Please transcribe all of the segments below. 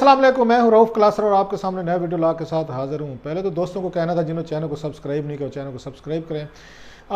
अस्सलाम वालेकुम, मैं हूं रऊफ़ क्लासर और आपके सामने नया वीडियो ला के साथ हाजिर हूं। पहले तो दोस्तों को कहना था जिन्होंने चैनल को सब्सक्राइब नहीं किया चैनल को सब्सक्राइब करें।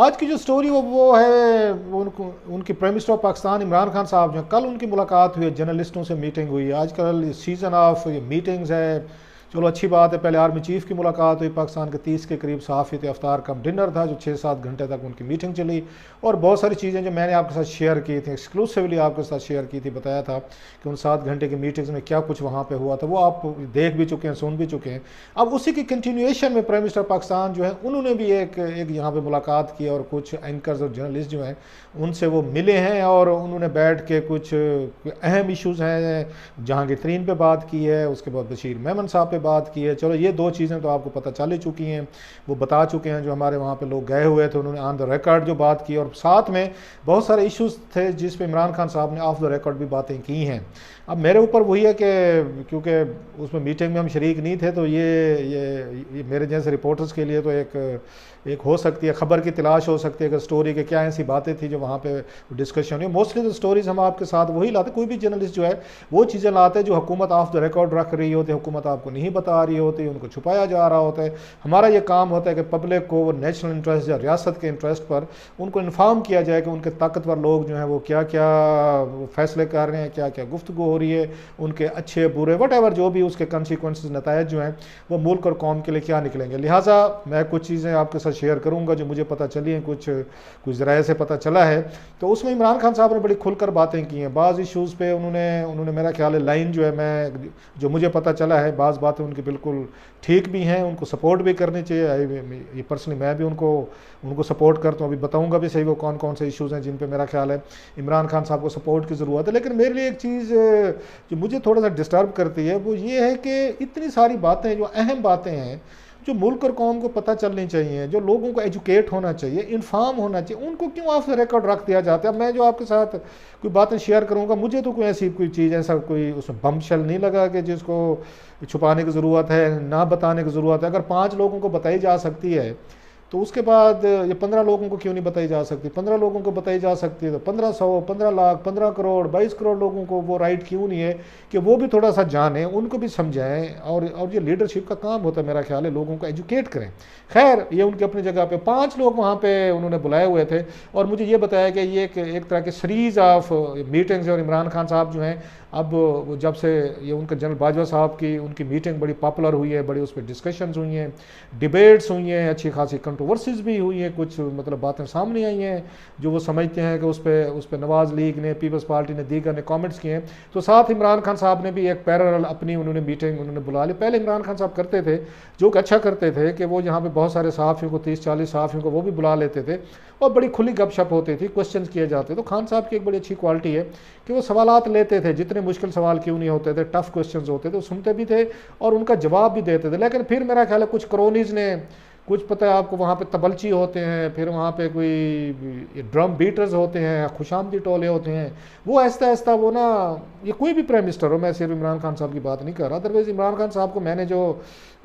आज की जो स्टोरी वो है वो उनकी prime minister of Pakistan Imran Khan साहब जो कल उनकी मुलाकात हुई है, जर्नलिस्टों से मीटिंग हुई। आजकल सीज़न ऑफ मीटिंग्स है, चलो अच्छी बात है। पहले आर्मी चीफ़ की मुलाकात हुई, पाकिस्तान के 30 के करीब सहाफ़ी थे, अफ्तार कम डिनर था जो 6-7 घंटे तक उनकी मीटिंग चली। और बहुत सारी चीज़ें जो मैंने आपके साथ शेयर की थी, एक्सक्लूसिवली आपके साथ शेयर की थी, बताया था कि उन 7 घंटे की मीटिंग्स में क्या कुछ वहाँ पे हुआ था, वो आप देख भी चुके हैं, सुन भी चुके हैं। अब उसी की कंटिन्यूएशन में प्राइम मिनिस्टर पाकिस्तान जो है उन्होंने भी एक यहाँ पर मुलाकात की और कुछ एंकर्स और जर्नलिस्ट जो हैं उनसे वो मिले हैं और उन्होंने बैठ के कुछ अहम इशूज़ हैं, जहांगीर तरीन पे बात की है, उसके बाद बशीर मेमन साहब पे बात की है। चलो ये दो चीज़ें तो आपको पता चल ही चुकी हैं, वो बता चुके हैं। जो हमारे वहाँ पे लोग गए हुए थे उन्होंने ऑन द रिकॉर्ड जो बात की, और साथ में बहुत सारे इश्यूज़ थे जिस पे इमरान खान साहब ने ऑफ द रिकॉर्ड भी बातें की हैं। अब मेरे ऊपर वही है कि क्योंकि उसमें मीटिंग में हम शरीक नहीं थे, तो ये मेरे जैसे रिपोर्टर्स के लिए तो एक हो सकती है, ख़बर की तलाश हो सकती है कि स्टोरी के क्या ऐसी बातें थी जो वहाँ पे डिस्कशन हुई। मोस्टली तो स्टोरीज़ हम आपके साथ वही लाते, कोई भी जर्नलिस्ट जो है वो चीज़ें लाते हैं जो हुकूमत ऑफ द रिकॉर्ड रख रही होती है, हुकूमत आपको नहीं बता रही होती, उनको छुपाया जा रहा होता है। हमारा ये काम होता है कि पब्लिक को नेशनल इंटरेस्ट या रियासत के इंटरेस्ट पर उनको इन्फॉर्म किया जाए कि उनके ताकतवर लोग जो हैं वो क्या क्या फैसले कर रहे हैं, क्या क्या गुफ्तगू हो रही है, उनके अच्छे बुरे वट एवर जो भी उसके कंसिक्वेंसेस नतायज जो हैं वो मुल्क और कौम के लिए क्या निकलेंगे। लिहाजा मैं कुछ चीज़ें आपके साथ शेयर करूंगा जो मुझे पता चली हैं, कुछ ज़राए से पता चला है। तो उसमें इमरान खान साहब ने बड़ी खुलकर बातें की हैं। बाज़ इशूज़ पे उन्होंने मेरा ख्याल है लाइन जो है, मैं जो मुझे पता चला है, बाज़ बातें उनकी बिल्कुल ठीक भी हैं, उनको सपोर्ट भी करनी चाहिए। ये पर्सनली मैं भी उनको सपोर्ट करता हूँ। अभी बताऊँगा भी सही वो कौन कौन से इशूज़ हैं जिन पर मेरा ख्याल है इमरान खान साहब को सपोर्ट की ज़रूरत है। लेकिन मेरे लिए एक चीज़ जो मुझे थोड़ा सा डिस्टर्ब करती है वो ये है कि इतनी सारी बातें जो अहम बातें हैं जो मुल्क और कौम को पता चलनी चाहिए, जो लोगों को एजुकेट होना चाहिए, इन्फॉर्म होना चाहिए, उनको क्यों ऑफ द रिकॉर्ड रख दिया जाता है। अब मैं जो आपके साथ कोई बातें शेयर करूंगा, मुझे तो कोई ऐसी कोई चीज़, ऐसा कोई उसमें बमशल नहीं लगा कि जिसको छुपाने की ज़रूरत है, ना बताने की ज़रूरत है। अगर 5 लोगों को बताई जा सकती है तो उसके बाद ये 15 लोगों को क्यों नहीं बताई जा सकती? 15 लोगों को बताई जा सकती है तो 1500, 15 लाख, 15 करोड़, 22 करोड़ लोगों को वो राइट क्यों नहीं है कि वो भी थोड़ा सा जानें, उनको भी समझाएं। और ये लीडरशिप का काम होता है मेरा ख्याल है, लोगों को एजुकेट करें। खैर ये उनकी अपनी जगह पे 5 लोग वहाँ पे उन्होंने बुलाए हुए थे और मुझे ये बताया कि ये एक तरह की सीरीज़ ऑफ मीटिंग्स है। और इमरान खान साहब जो हैं अब जब से ये उनका जनरल बाजवा साहब की उनकी मीटिंग बड़ी पॉपुलर हुई है, बड़ी उस पर डिस्कशंस हुई हैं, डिबेट्स हुई हैं, अच्छी खासी कंट्रोवर्सीज भी हुई हैं, कुछ मतलब बातें सामने आई हैं जो वो समझते हैं कि उस पर नवाज़ लीग ने, पीपल्स पार्टी ने, दीगर ने कमेंट्स किए हैं। तो साथ इमरान खान साहब ने भी एक पैरेलल अपनी उन्होंने मीटिंग उन्होंने बुला ली। पहले इमरान खान साहब करते थे जो कि अच्छा करते थे कि वो यहाँ पर बहुत सारे सहाफ़ियों को, 30-40 सहाफ़ियों को वो भी बुला लेते थे और बड़ी खुली गपशप होती थी, क्वेश्चन किए जाते। तो खान साहब की एक बड़ी अच्छी क्वालिटी है कि वो सवालात लेते थे, जितने मुश्किल सवाल क्यों नहीं होते थे, टफ क्वेश्चंस होते थे, सुनते भी थे और उनका जवाब भी देते थे। लेकिन फिर मेरा ख्याल है कुछ क्रोनीज़ ने, कुछ पता है आपको, वहाँ पे तबलची होते हैं, फिर वहाँ पे कोई ड्रम बीटर्स होते हैं, खुशामदी टोले होते हैं, वो आहिस्ता आहिस्ता वो ना, ये कोई भी प्राइम मिनिस्टर हो, मैं सिर्फ इमरान खान साहब की बात नहीं कर रहा, अदरवाइज़ इमरान खान साहब को मैंने जो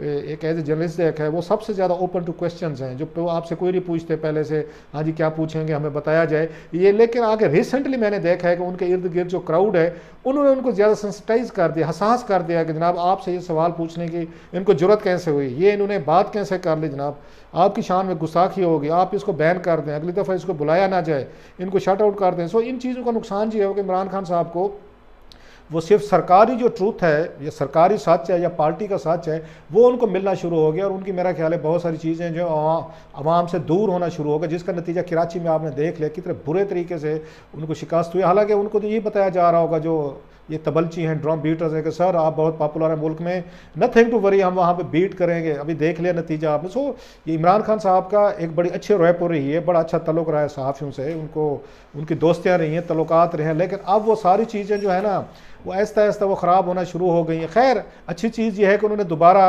एक एज ए जर्नलिस्ट देखा है वो सबसे ज़्यादा ओपन टू क्वेश्चंस हैं, जो आपसे कोई नहीं पूछते पहले से, हाँ जी क्या पूछेंगे हमें बताया जाए ये। लेकिन आगे रिसेंटली मैंने देखा है कि उनके इर्द गिर्द जो क्राउड है उन्होंने उनको ज़्यादा सेंसिटाइज कर दिया, हसास कर दिया कि जनाब आपसे ये सवाल पूछने की इनको जरूरत कैसे हुई, ये इन्होंने बात कैसे कर ली, जनाब आपकी शान में गुस्ताखी होगी, आप इसको बैन कर दें, अगली दफ़ा इसको बुलाया ना जाए, इनको शट आउट कर दें। सो इन चीज़ों का नुकसान ये है कि इमरान खान साहब को वो सिर्फ सरकारी जो ट्रूथ है या सरकारी सच है या पार्टी का सच है वो उनको मिलना शुरू हो गया और उनकी मेरा ख्याल है बहुत सारी चीज़ें जो आवाम से दूर होना शुरू हो गया, जिसका नतीजा कराची में आपने देख लिया कितने बुरे तरीके से उनको शिकस्त हुई। हालांकि उनको तो ये बताया जा रहा होगा जो ये तबलची हैं, ड्रम बीटर्स हैं, कि सर आप बहुत पॉपुलर हैं मुल्क में, नथिंग टू वरी, हम वहाँ पे बीट करेंगे। अभी देख लिया नतीजा आपने। सो ये इमरान खान साहब का एक बड़ी अच्छी रैपो रही है, बड़ा अच्छा तल्लुक़ रहा है सहाफ़ियों से, उनको उनकी दोस्तियाँ रही हैं, तल्लुक़ात रहे हैं। लेकिन अब वो सारी चीज़ें जो है ना वो आहिस्ता आहिस्ता वो ख़राब होना शुरू हो गई हैं। खैर अच्छी चीज़ ये है कि उन्होंने दोबारा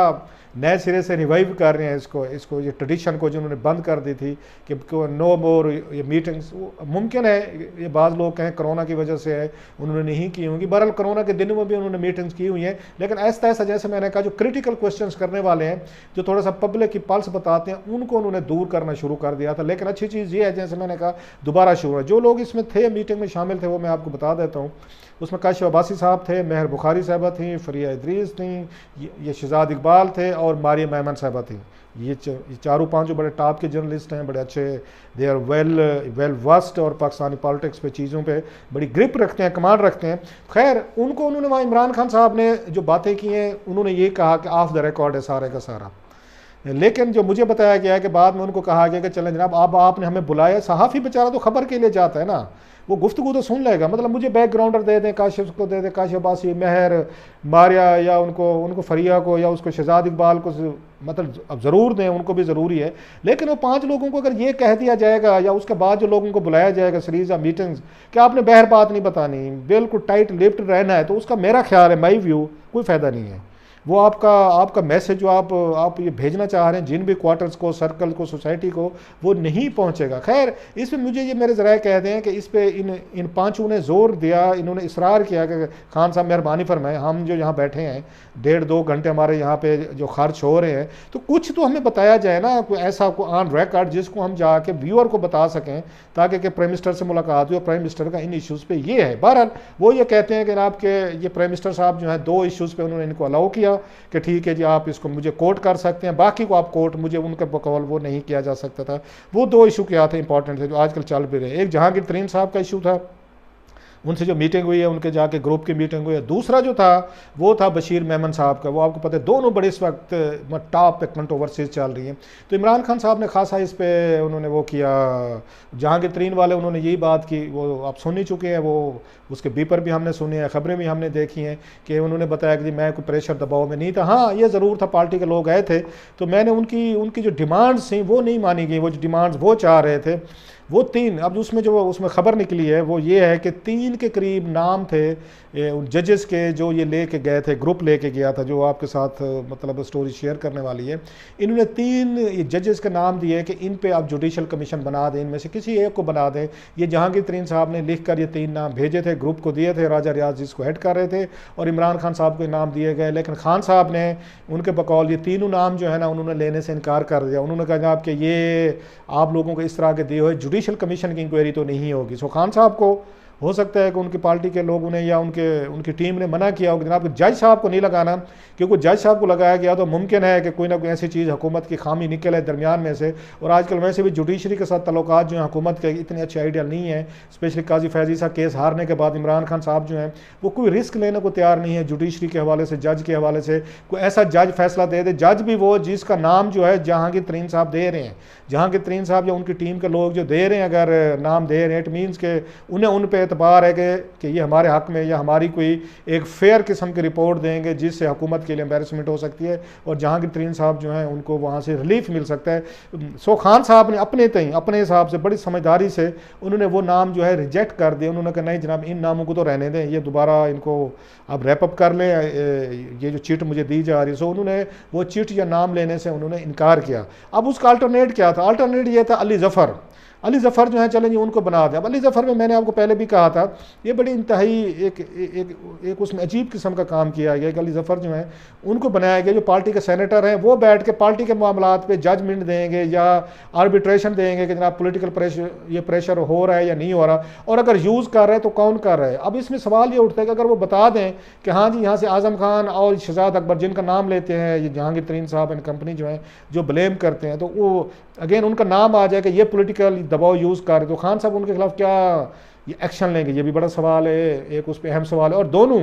नए सिरे से रिवाइव कर रहे हैं इसको ये ट्रेडिशन को जो उन्होंने बंद कर दी थी कि नो मोर ये मीटिंग्स। मुमकिन है ये बाज़ लोग कहें कोरोना की वजह से है उन्होंने नहीं की होंगी, बहरहाल कोरोना के दिनों में भी उन्होंने मीटिंग्स की हुई हैं। लेकिन आहिस्ता आहिस्ता जैसे मैंने कहा जो क्रिटिकल क्वेश्चंस करने वाले हैं, जो थोड़ा सा पब्लिक की पल्स बताते हैं, उनको उन्होंने दूर करना शुरू कर दिया था। लेकिन अच्छी चीज़ ये है जैसे मैंने कहा दोबारा शुरू है, जो लोग इसमें थे मीटिंग में शामिल थे वो मैं आपको बता देता हूँ। उसमें काशिफ अब्बासी साहब थे, महर बुखारी साहबा थी, फरिया इदरीस थी, ये शहजाद इकबाल थे और मारिया मेमन साहबा थी। ये चारों पांचों बड़े टॉप के जर्नलिस्ट हैं, बड़े अच्छे, दे आर वेल वर्स्ड और पाकिस्तानी पॉलिटिक्स पे चीज़ों पे बड़ी ग्रिप रखते हैं, कमांड रखते हैं। खैर उन्होंने वहाँ इमरान खान साहब ने जो बातें की हैं, उन्होंने ये कहा कि ऑफ द रिकॉर्ड है सारे का सारा। लेकिन जो मुझे बताया गया है कि बाद में उनको कहा गया कि चलें जनाब, अब आपने हमें बुलाया, सहाफ़ी बेचारा तो खबर के लिए जाता है ना, वो गुफ्तगू तो सुन लेगा, मतलब मुझे बैकग्राउंडर दे दें, काशिफ को दे दें, काशिफ अब्बासी, महर, मारिया, या उनको फरिया को, या उसको शहजाद इकबाल को, मतलब अब ज़रूर दें, उनको भी ज़रूरी है। लेकिन वो 5 लोगों को अगर ये कह दिया जाएगा, या उसके बाद जो लोगों को बुलाया जाएगा सीरीज़ या मीटिंग्स, कि आपने बहर बात नहीं बतानी, बिल्कुल टाइट लिप्ड रहना है, तो उसका मेरा ख्याल है, माई व्यू, कोई फ़ायदा नहीं है। वो आपका मैसेज जो आप ये भेजना चाह रहे हैं जिन भी क्वार्टर्स को, सर्कल को, सोसाइटी को, वो नहीं पहुंचेगा। खैर इस पर मुझे ये मेरे ज़राए कहते हैं कि इस पे इन 5 ने ज़ोर दिया, इन्होंने इसरार किया कि खान साहब मेहरबानी फरमाएं, हम जो यहाँ बैठे हैं 1.5-2 घंटे हमारे यहाँ पे जो खर्च हो रहे हैं, तो कुछ तो हमें बताया जाए ना, कोई ऐसा ऑन रिकॉर्ड जिसको हम जाके व्यूअर को बता सकें, ताकि प्राइम मिनिस्टर से मुलाकात हुई और प्राइम मिनिस्टर का इन इशूज़ पे ये है। बहरहाल वो ये कहते हैं कि आपके ये प्राइम मिनिस्टर साहब जो है 2 इशूज़ पे उन्होंने इनको अलाउ किया कि ठीक है जी आप इसको मुझे कोर्ट कर सकते हैं, बाकी को आप कोर्ट, मुझे उनके बकौल वो नहीं किया जा सकता था। वो 2 इशू क्या थे इंपॉर्टेंट थे जो आजकल चल भी रहे। एक जहांगीर तरीन साहब का इशू था, उनसे जो मीटिंग हुई है, उनके जाके ग्रुप की मीटिंग हुई है। दूसरा जो था वो था बशीर मेमन साहब का, वो आपको पता है दोनों बड़े इस वक्त टॉप पे कंट्रोवर्सीज चल रही हैं। तो इमरान खान साहब ने खासा इस पे उन्होंने वो किया, जहांगीर तरीन वाले उन्होंने यही बात की, वो आप सुन ही चुके हैं, वो उसके बीपर भी हमने सुने हैं, खबरें भी हमने देखी हैं कि उन्होंने बताया कि मैं कोई प्रेशर दबाव में नहीं था। हाँ ये ज़रूर था, पार्टी के लोग आए थे तो मैंने उनकी जो डिमांड्स थी वो नहीं मानी गई, वो जो डिमांड्स वो चाह रहे थे वो 3, अब उसमें खबर निकली है वो ये है कि 3 के करीब नाम थे जजेस के जो ये लेके गए थे, ग्रुप लेके गया था जो आपके साथ मतलब स्टोरी शेयर करने वाली है। इन्होंने 3 जजेस के नाम दिए कि इन पे आप जुडिशल कमीशन बना दें, इनमें से किसी एक को बना दें। ये जहांगीर तरीन साहब ने लिख कर ये 3 नाम भेजे थे, ग्रुप को दिए थे, राजा रियाज जिसको हेड कर रहे थे, और इमरान खान साहब को नाम दिए गए। लेकिन खान साहब ने उनके बकौल ये 3 नाम जो है ना उन्होंने लेने से इनकार कर दिया। उन्होंने कहा जनाब कि ये आप लोगों को इस तरह के दिए हुए जुडिशल कमीशन की इंक्वायरी तो नहीं होगी। सो खान साहब को हो सकता है कि उनकी पार्टी के लोगों ने या उनकी टीम ने मना किया होगा जनाब जज साहब को नहीं लगाना, क्योंकि जज साहब को लगाया गया तो मुमकिन है कि कोई ना कोई ऐसी चीज़ हुकूमत की खामी निकले दरमियान में से। और आजकल वैसे भी जुडिशरी के साथ तल्लुकात जो हैं हुकूमत के इतने अच्छे आइडियल नहीं है, स्पेशली काजी फैजी साहब केस हारने के बाद इमरान खान साहब जो हैं वो कोई रिस्क लेने को तैयार नहीं है जुडिशरी के हवाले से, जज के हवाले से। कोई ऐसा जज फैसला दे दे, जज भी वो जिसका नाम जो है जहांगीर तरीन साहब दे रहे हैं, जहांगीर तरीन साहब या उनकी टीम के लोग जो दे रहे हैं, अगर नाम दे रहे हैं, इट मीन्स के उन्हें उन पर एतबार है कि ये हमारे हक में या हमारी कोई एक फेयर किस्म की रिपोर्ट देंगे जिससे हुकूमत के लिए एम्बेरसमेंट हो सकती है और जहांगीर तरीन साहब जो हैं उनको वहाँ से रिलीफ मिल सकता है। सो खान साहब ने अपने हिसाब से बड़ी समझदारी से उन्होंने वो नाम जो है रिजेक्ट कर दिए। उन्होंने कहा नहीं जनाब इन नामों को तो रहने दें, ये दोबारा इनको अब रैपअप कर लें, ये जो चिट मुझे दी जा रही है। सो उन्होंने वो चिट या नाम लेने से उन्होंने इनकार किया। अब उसका अल्टरनेट क्या था? अल्टरनेट ये था अली ज़फ़र जो है चलें उनको बना दें। अब अली ज़फ़र में मैंने आपको पहले भी कहा था ये बड़ी इंतहाई एक उसमें अजीब किस्म का काम किया गया कि अली ज़फ़र जो है उनको बनाया गया, जो पार्टी के सेनेटर हैं वो बैठ के पार्टी के मामलात पे जजमेंट देंगे या आर्बिट्रेशन देंगे कि जनाब पॉलिटिकल प्रेशर हो रहा है या नहीं हो रहा, और अगर यूज़ कर रहे हैं तो कौन कर रहा है। अब इसमें सवाल ये उठता है कि अगर वो बता दें कि हाँ जी यहाँ से आज़म खान और शहजाद अकबर जिनका नाम लेते हैं, ये जहांगीर तरीन साहब एंड कंपनी जो है जो ब्लेम करते हैं, तो वो अगेन उनका नाम आ जाए कि ये पॉलिटिकल दबाव यूज़ कर रहे, तो खान साहब उनके खिलाफ क्या ये एक्शन लेंगे, ये भी बड़ा सवाल है, एक उस पर अहम सवाल है। और दोनों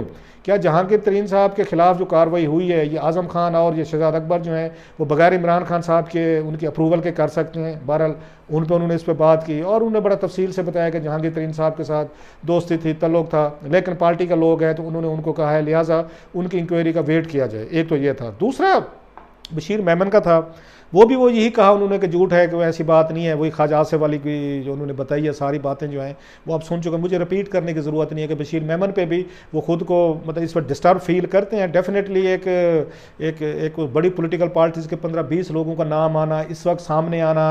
क्या जहांगीर तरीन साहब के खिलाफ जो कार्रवाई हुई है ये आज़म खान और ये शहजाद अकबर जो हैं वो बगैर इमरान खान साहब के उनकी अप्रूवल के कर सकते हैं। बहरहाल उन पर उन्होंने इस पर बात की और उन्होंने बड़ा तफसील से बताया कि जहांगीर तरीन साहब के साथ दोस्ती थी, तल्लुक़ था, लेकिन पार्टी का लोग हैं तो उन्होंने उनको कहा है लिहाजा उनकी इंक्वायरी का वेट किया जाए। एक तो ये था। दूसरा बशीर मेमन का था, वो यही कहा उन्होंने कि झूठ है कि वो ऐसी बात नहीं है, वही ख्वाजा आसिफ वाली की जो उन्होंने बताई है सारी बातें जो हैं वो आप सुन चुके हैं, मुझे रिपीट करने की ज़रूरत नहीं है कि बशीर मेमन पे भी वो ख़ुद को मतलब इस पर डिस्टर्ब फील करते हैं। डेफिनेटली एक बड़ी पॉलिटिकल पार्टीज़ के 15-20 लोगों का नाम आना, इस वक्त सामने आना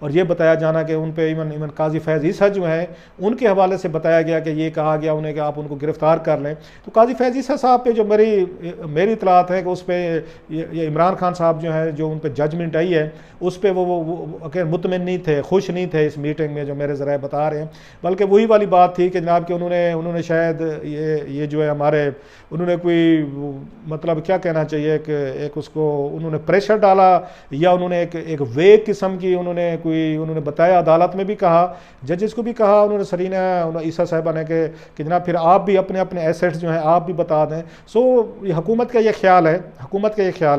और ये बताया जाना कि उन पर इवन काजी फैज़ ईसा जो हैं उनके हवाले से बताया गया कि ये कहा गया उन्हें कि आप उनको गिरफ़्तार कर लें। तो काजी फैज़ ईसा साहब पे जो मेरी इतलात है कि उस पर ये इमरान खान साहब जो है, जो उन पर जजमेंट आई है उस पर वो मुतमिन नहीं थे, खुश नहीं थे इस मीटिंग में, जो मेरे ज़राए बता रहे हैं। बल्कि वही वाली बात थी कि जनाब कि उन्होंने शायद ये जो है हमारे, उन्होंने कोई मतलब क्या कहना चाहिए कि एक उसको उन्होंने प्रेशर डाला, या उन्होंने एक वेग किस्म की उन्होंने बताया, अदालत में भी कहा, जजेस को भी कहा उन्होंने, सरीना ईसा साहिबा ने कि जनाब फिर आप भी अपने अपने एसेट्स जो हैं आप भी बता दें। सो हुकूमत का ये ख्याल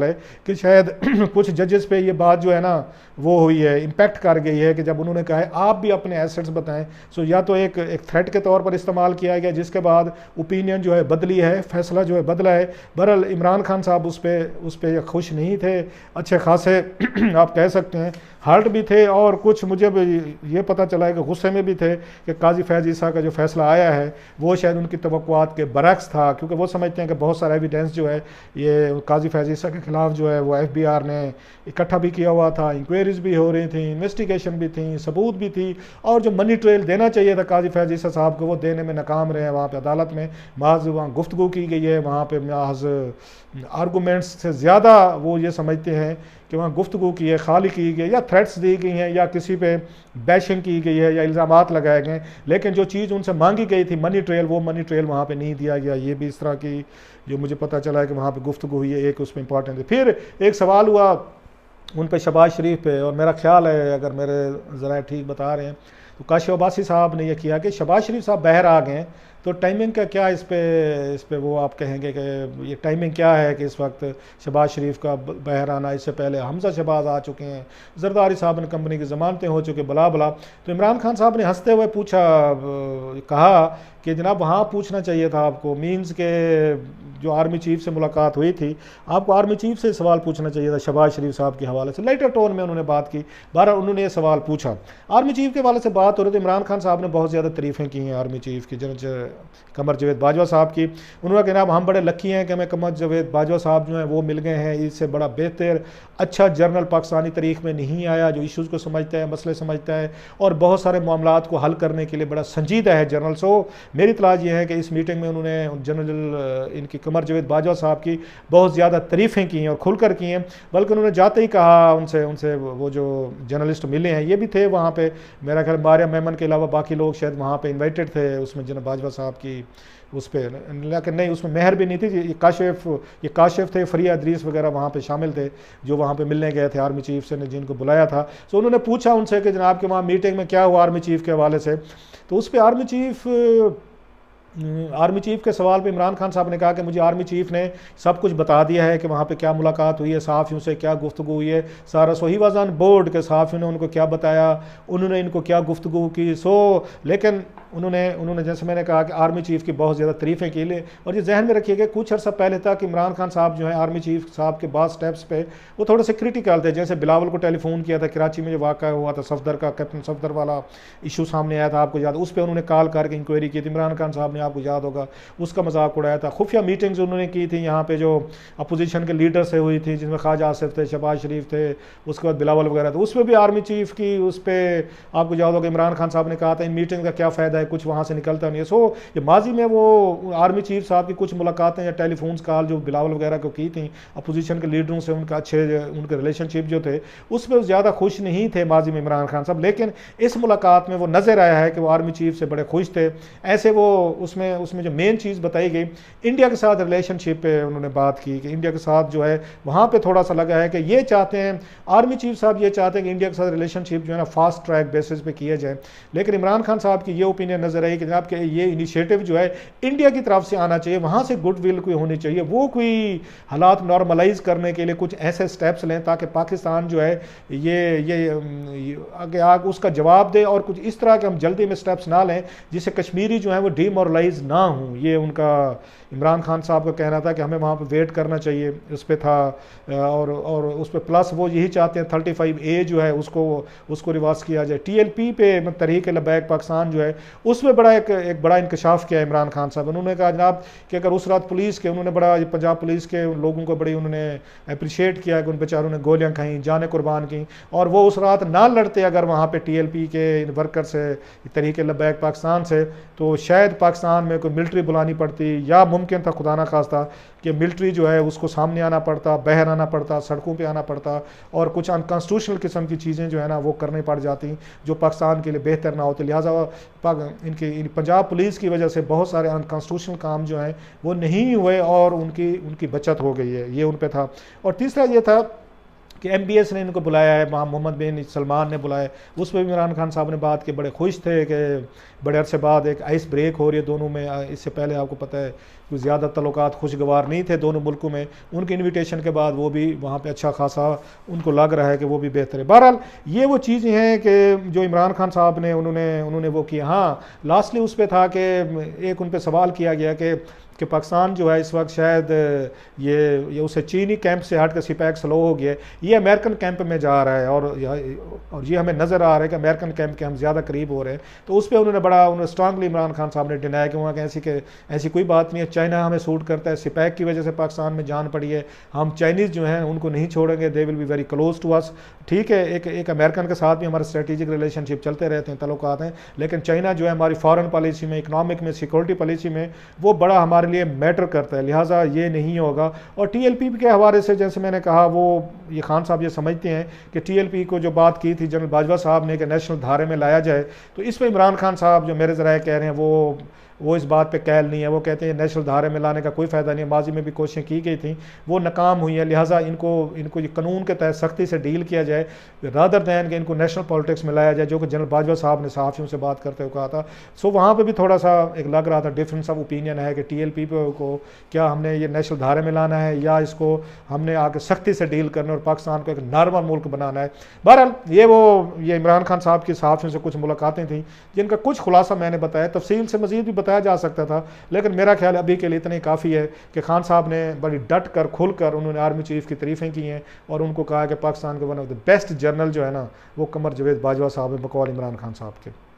है कि शायद कुछ जजेस पे ये बात जो है ना वो हुई है, इम्पैक्ट कर गई है कि जब उन्होंने कहा है आप भी अपने एसेट्स बताएं। सो या तो एक थ्रेट के तौर पर इस्तेमाल किया गया, जिसके बाद ओपिनियन जो है बदली है, फैसला जो है बदला है। बहरहाल इमरान खान साहब उस पर खुश नहीं थे, अच्छे खासे आप कह सकते हैं हर्ट भी थे, और कुछ मुझे ये पता चला है कि गुस्से में भी थे कि काजी फैज़ ईसा का जो फैसला आया है वो शायद उनकी तवक्कुआत के बरक्स था, क्योंकि वो समझते हैं कि बहुत सारा एविडेंस जो है ये काजी फैज़ ईसा के खिलाफ जो है वो FBI ने इकट्ठा भी किया हुआ था, इंक्वायरीज भी हो रही थी, इन्वेस्टिगेशन भी थी, सबूत भी थी, और जो मनी ट्रेल देना चाहिए था काजी फैज़ ईसा साहब को वो देने में नाकाम रहे हैं। वहाँ पर अदालत में महज वहाँ गुफ्तगू की गई है, वहाँ पर महज आर्गूमेंट्स से ज़्यादा वो ये समझते हैं कि वहाँ गुफ्तगू की है, खाली की गई, या थ्रेट्स दी गई हैं, या किसी पे बैशिंग की गई है, या इल्ज़ामात लगाए गए, लेकिन जो चीज़ उनसे मांगी गई थी मनी ट्रेल, वो मनी ट्रेल वहाँ पे नहीं दिया गया। ये भी इस तरह की जो मुझे पता चला है कि वहाँ पे गुफ्तगू हुई है, एक उसमें इंपॉर्टेंट है। फिर एक सवाल हुआ उन पे शहबाज शरीफ पे, और मेरा ख्याल है अगर मेरे ज़रा ठीक बता रहे हैं तो काशिफ अब्बासी साहब ने यह किया कि शहबाज शरीफ साहब बाहर आ गए, तो टाइमिंग का क्या इस पे वो आप कहेंगे कि ये टाइमिंग क्या है कि इस वक्त शहबाज शरीफ का बाहर आना, इससे पहले हमजा शहबाज आ चुके हैं, जरदारी साहब ने कंपनी की ज़मानतें हो चुकी, बला बला। तो इमरान खान साहब ने हंसते हुए कहा कि जनाब वहाँ पूछना चाहिए था आपको, मीन्स के जो आर्मी चीफ से मुलाकात हुई थी आपको आर्मी चीफ से सवाल पूछना चाहिए था शहबाज शरीफ साहब के हवाले से। लाइटर टोन में उन्होंने बात की, बहरहाल उन्होंने ये सवाल पूछा। आर्मी चीफ के हवाले से बात हो रही, तो इमरान खान साहब ने बहुत ज़्यादा तारीफ़ें की हैं आर्मी चीफ की, जनरल कमर जावेद बाजवा साहब की। उन्होंने कहा जनाब हम बड़े लकी हैं कि हमें कमर जावेद बाजवा साहब जो हैं वो मिल गए हैं, इससे बड़ा बेहतर अच्छा जर्नल पाकिस्तानी तारीख में नहीं आया, जो इशूज़ को समझता है, मसले समझता है, और बहुत सारे मामलात को हल करने के लिए बड़ा संजीदा है जर्नल। सो मेरी तलाश ये है कि इस मीटिंग में उन्होंने जनरल इनकी कमर जावेद बाजवा साहब की बहुत ज़्यादा तारीफ़ें की हैं और खुलकर की हैं, बल्कि उन्होंने जाते ही कहा उनसे वो जो जर्नलिस्ट मिले हैं ये भी थे वहाँ पे, मेरा ख्याल मारिया मेमन के अलावा बाकी लोग शायद वहाँ पे इनवाइटेड थे उसमें जनरल बाजवा साहब की उस पर, लेकिन नहीं उसमें मेहर भी नहीं थी, ये काशिफ थे, फरिया अदरीस वगैरह वहाँ पे शामिल थे जो वहाँ पे मिलने गए थे आर्मी चीफ से ने जिनको बुलाया था। सो उन्होंने पूछा उनसे कि जनाब के वहाँ मीटिंग में क्या हुआ आर्मी चीफ के हवाले से, तो उस पर आर्मी चीफ के सवाल पे इमरान खान साहब ने कहा कि मुझे आर्मी चीफ ने सब कुछ बता दिया है कि वहाँ पे क्या मुलाकात हुई है, सहाफ़ियों से क्या गुफ्तगू हुई है, सारा। सो ही वाज ऑन बोर्ड के सहाफ़ियों ने उनको क्या बताया, उन्होंने इनको क्या गुफ्तगू की। सो लेकिन उन्होंने जैसे मैंने कहा कि आर्मी चीफ की बहुत ज़्यादा तारीफ़ें की ले, और ये जहन में रखिएगा कुछ अर्सा पहले तक इमरान खान साहब जो है आर्मी चीफ साहब के बाद स्टेप्स पे वो थोड़े से क्रिटिकल थे। जैसे बिलावल को टेलीफोन किया था कराची में जो वाक़ा हुआ था सफदर का, कैप्टन सफदर वाला इशू सामने आया था आपको याद, उस पर उन्होंने कॉल करके इंक्वायरी की थी, इमरान खान साहब ने आपको याद होगा उसका मजाक उड़ाया था। खुफिया मीटिंग्स उन्होंने की थी यहाँ पे जो अपोजिशन के लीडर से हुई थी, जिसमें ख्वाजा आसिफ थे, शहबाज शरीफ थे, उसके बाद बिलावल वगैरह थे, उसमें भी आर्मी चीफ की उस पर आपको याद होगा इमरान खान साहब ने कहा था इन मीटिंग का क्या फ़ायदा है, कुछ वहाँ से निकलता नहीं है। सो ये माजी में वो आर्मी चीफ साहब की कुछ मुलाकातें या टेलीफोन्स कॉल जो बिलावल वगैरह को की थी अपोजिशन के लीडरों से, उनका अच्छे उनके रिलेशनशिप जो थे उस पर ज़्यादा खुश नहीं थे माजी में इमरान खान साहब, लेकिन इस मुलाकात में वो नज़र आया है कि वो आर्मी चीफ से बड़े खुश थे। ऐसे वो उसमें जो मेन चीज़ बताई गई इंडिया के साथ रिलेशनशिप पे उन्होंने बात की कि इंडिया के साथ जो है वहाँ पे थोड़ा सा लगा है कि ये चाहते हैं आर्मी चीफ साहब ये चाहते हैं कि इंडिया के साथ रिलेशनशिप जो है ना फास्ट ट्रैक बेसिस पे किया जाए, लेकिन इमरान खान साहब की ये ओपिनियन नज़र आई कि जनाब के ये इनिशिएटिव जो है इंडिया की तरफ से आना चाहिए, वहाँ से गुडविल कोई होनी चाहिए, वो कोई हालात नॉर्मलाइज करने के लिए कुछ ऐसे स्टेप्स लें ताकि पाकिस्तान जो है ये आगे उसका जवाब दे, और कुछ इस तरह के हम जल्दी में स्टेप्स ना लें जिससे कश्मीरी जो है वो डीमोरलाइज ना हों। ये उनका इमरान खान साहब का कहना था कि हमें वहाँ पर वेट करना चाहिए, उस पर था, और उस पर प्लस वो यही चाहते हैं 35A जो है उसको रिवाज किया जाए। TLP पे तहरीक लबैक पाकिस्तान जो है उसमें बड़ा एक बड़ा इंकशाफ किया इमरान खान साहब। उन्होंने कहा जनाब कि अगर उस रात पुलिस के उन्होंने बड़ा पंजाब पुलिस के लोगों को बड़ी उन्होंने अप्रिशिएट किया कि उन बेचारों ने गोलियाँ खाई, जाने कुर्बान की, और वो उस रात ना लड़ते अगर वहाँ पर TLP के वर्कर से तहरीक लबैक पाकिस्तान से, तो शायद पाकिस्तान पाकिस्तान में कोई मिलिट्री बुलानी पड़ती, या मुमकिन था खुदा ना खास्ता कि मिलिट्री जो है उसको सामने आना पड़ता, बाहर आना पड़ता, सड़कों पे आना पड़ता, और कुछ अनकॉन्स्टिट्यूशनल किस्म की चीज़ें जो है ना वो करनी पड़ जाती जो पाकिस्तान के लिए बेहतर ना होते। लिहाजा इनकी पंजाब पुलिस की वजह से बहुत सारे अनकॉन्स्टिट्यूशनल काम जो हैं वो नहीं हुए और उनकी बचत हो गई है, ये उन पर था। और तीसरा ये था कि MBS ने इनको बुलाया है, मोहम्मद बिन सलमान ने बुलाया, उस पर भी इमरान खान साहब ने बात की, बड़े खुश थे कि बड़े अरसे बाद एक आइस ब्रेक हो रही है दोनों में। इससे पहले आपको पता है कि ज़्यादा तल्लुकात खुशगवार नहीं थे दोनों मुल्कों में। उनके इन्विटेशन के बाद वो भी वहाँ पे अच्छा खासा उनको लग रहा है कि वो भी बेहतर है। बहरहाल ये वो चीज़ें हैं कि जो इमरान खान साहब ने उन्होंने वो किया। हाँ, लास्टली उस पर था कि एक उन पर सवाल किया गया कि पाकिस्तान जो है इस वक्त शायद ये उसे चीनी कैंप से हट कर सिपैक स्लो हो गया है, ये अमेरिकन कैंप में जा रहा है, और ये हमें नज़र आ रहा है कि अमेरिकन कैंप के हम ज़्यादा करीब हो रहे हैं। तो उस पर उन्होंने स्ट्रांगली इमरान खान साहब ने डिनाया कि वहाँ ऐसी कोई बात नहीं है, चाइना हमें सूट करता है, सिपैक की वजह से पाकिस्तान में जान पड़ी है, हम चाइनीज़ जो हैं उनको नहीं छोड़ेंगे, they will be very close to us. ठीक है, एक अमेरिकन के साथ भी हमारे स्ट्रेटेजिक रिलेशनशिप चलते रहते हैं, तल्लुकात हैं, लेकिन चाइना जो है हमारी फॉरेन पॉलिसी में, इकनॉमिक में, सिक्योरिटी पॉलिसी में वो बड़ा हमारे लिए मैटर करता है, लिहाजा ये नहीं होगा। और TLP के हवाले से जैसे मैंने कहा, वो ये खान साहब ये समझते हैं कि TLP को जो बात की थी जनरल बाजवा साहब ने कि नेशनल धारे में लाया जाए, तो इस पर इमरान खान साहब जो मेरे ज़राए कह रहे हैं वो इस बात पे कायल नहीं है। वो कहते हैं नेशनल धारे में लाने का कोई फ़ायदा नहीं है, माजी में भी कोशिशें की गई थी, वो नाकाम हुई है, लिहाजा इनको ये कानून के तहत सख्ती से डील किया जाए, रादर दैन कि इनको नेशनल पॉलिटिक्स में लाया जाए, जो कि जनरल बाजवा साहब ने सहाफ़ियों से बात करते हुए कहा था। सो वहाँ पर भी थोड़ा सा एक लग रहा था डिफरेंस ऑफ ओपिनियन है कि TLP को क्या हमने ये नेशनल धारे में लाना है या इसको हमने आके सख्ती से डील करना और पाकिस्तान को एक नॉर्मल मुल्क बनाना है। बहरहाल ये इमरान खान साहब की सहाफ़ियों से कुछ मुलाकातें थी जिनका कुछ खुलासा मैंने बताया, तफसील से मज़ीद भी बताया जा सकता था, लेकिन मेरा ख्याल अभी के लिए इतना ही काफ़ी है कि खान साहब ने बड़ी डट कर खुल कर उन्होंने आर्मी चीफ की तारीफ़ें की हैं और उनको कहा कि पाकिस्तान के one of the best general जो है ना वो कमर जवेद बाजवा साहब है बकौल इमरान खान साहब के।